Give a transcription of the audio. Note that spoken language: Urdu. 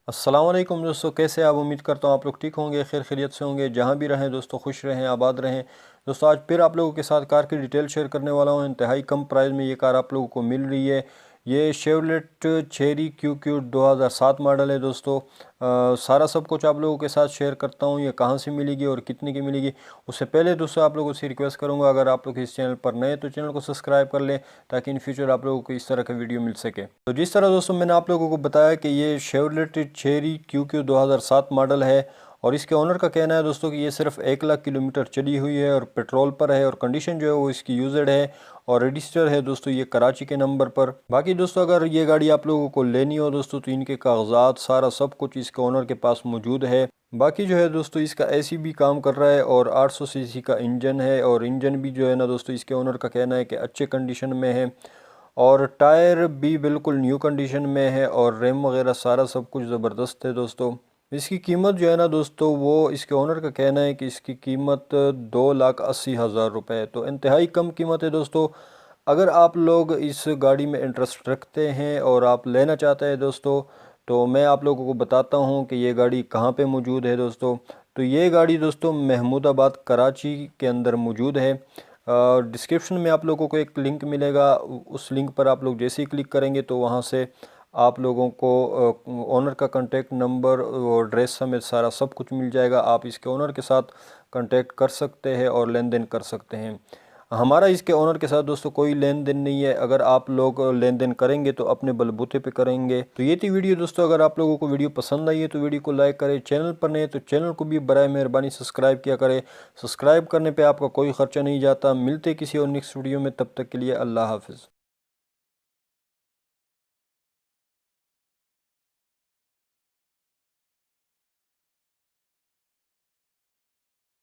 السلام علیکم دوستو، کیسے آپ؟ امید کرتا ہوں آپ لوگ ٹھیک ہوں گے، خیر خیریت سے ہوں گے، جہاں بھی رہیں دوستو خوش رہیں، آباد رہیں۔ دوستو آج پھر آپ لوگوں کے ساتھ کار کی ڈیٹیل شیئر کرنے والا ہوں۔ انتہائی کم پرائز میں یہ کار آپ لوگوں کو مل رہی ہے۔ یہ شیورلیٹ چیری QQ 2007 ماڈل ہے دوستو۔ سارا سب کچھ آپ لوگوں کے ساتھ شیئر کرتا ہوں، یہ کہاں سے ملے گی اور کتنے کی ملے گی۔ اس سے پہلے دوستو آپ لوگوں سے ریکویسٹ کروں گا، اگر آپ لوگ اس چینل پر نئے تو چینل کو سبسکرائب کر لیں تاکہ ان فیوچر آپ لوگوں کو اس طرح کا ویڈیو مل سکے۔ تو جس طرح دوستو میں نے آپ لوگوں کو بتایا کہ یہ شیورلیٹ چیری QQ 2007 ماڈل ہے، اور اس کے اونر کا کہنا ہے دوستو کہ یہ صرف 1 لاکھ کلومیٹر چلی ہوئی ہے اور پیٹرول پر ہے، اور کنڈیشن جو ہے وہ اس کی یوزڈ ہے، اور رجسٹر ہے دوستو یہ کراچی کے نمبر پر۔ باقی دوستو اگر یہ گاڑی آپ لوگوں کو لینی ہو دوستو تو ان کے کاغذات سارا سب کچھ اس کے اونر کے پاس موجود ہے۔ باقی جو ہے دوستو اس کا AC بھی کام کر رہا ہے، اور 800cc کا انجن ہے، اور انجن بھی جو ہے نا دوستو اس کے اونر کا کہنا ہے کہ اچھے کنڈیشن میں ہے، اور ٹائر بھی بالکل نیو کنڈیشن میں ہے، اور ریم وغیرہ سارا سب کچھ زبردست ہے دوستو۔ اس کی قیمت جو ہے نا دوستو، وہ اس کے اونر کا کہنا ہے کہ اس کی قیمت 2,80,000 روپے ہے، تو انتہائی کم قیمت ہے دوستو۔ اگر آپ لوگ اس گاڑی میں انٹرسٹ رکھتے ہیں اور آپ لینا چاہتے ہیں دوستو، تو میں آپ لوگوں کو بتاتا ہوں کہ یہ گاڑی کہاں پہ موجود ہے دوستو۔ تو یہ گاڑی دوستو محمود آباد کراچی کے اندر موجود ہے۔ ڈسکرپشن میں آپ لوگوں کو ایک لنک ملے گا، اس لنک پر آپ لوگ جیسے ہی کلک کریں گے تو وہاں سے آپ لوگوں کو اونر کا کنٹیکٹ نمبر اور ایڈریس سمیت سارا سب کچھ مل جائے گا۔ آپ اس کے اونر کے ساتھ کنٹیکٹ کر سکتے ہیں اور لین دین کر سکتے ہیں۔ ہمارا اس کے اونر کے ساتھ دوستو کوئی لین دین نہیں ہے، اگر آپ لوگ لین دین کریں گے تو اپنے بل بوتے پہ کریں گے۔ تو یہ تھی ویڈیو دوستو، اگر آپ لوگوں کو ویڈیو پسند آئی ہے تو ویڈیو کو لائک کریں، چینل پر نہیں تو چینل کو بھی برائے مہربانی سبسکرائب کیا کریں۔ سبسکرائب کرنے پہ آپ کا کوئی خرچہ نہیں جاتا۔ ملتے کسی اور نیکسٹ ویڈیو میں، تب تک کے لیے اللہ حافظ۔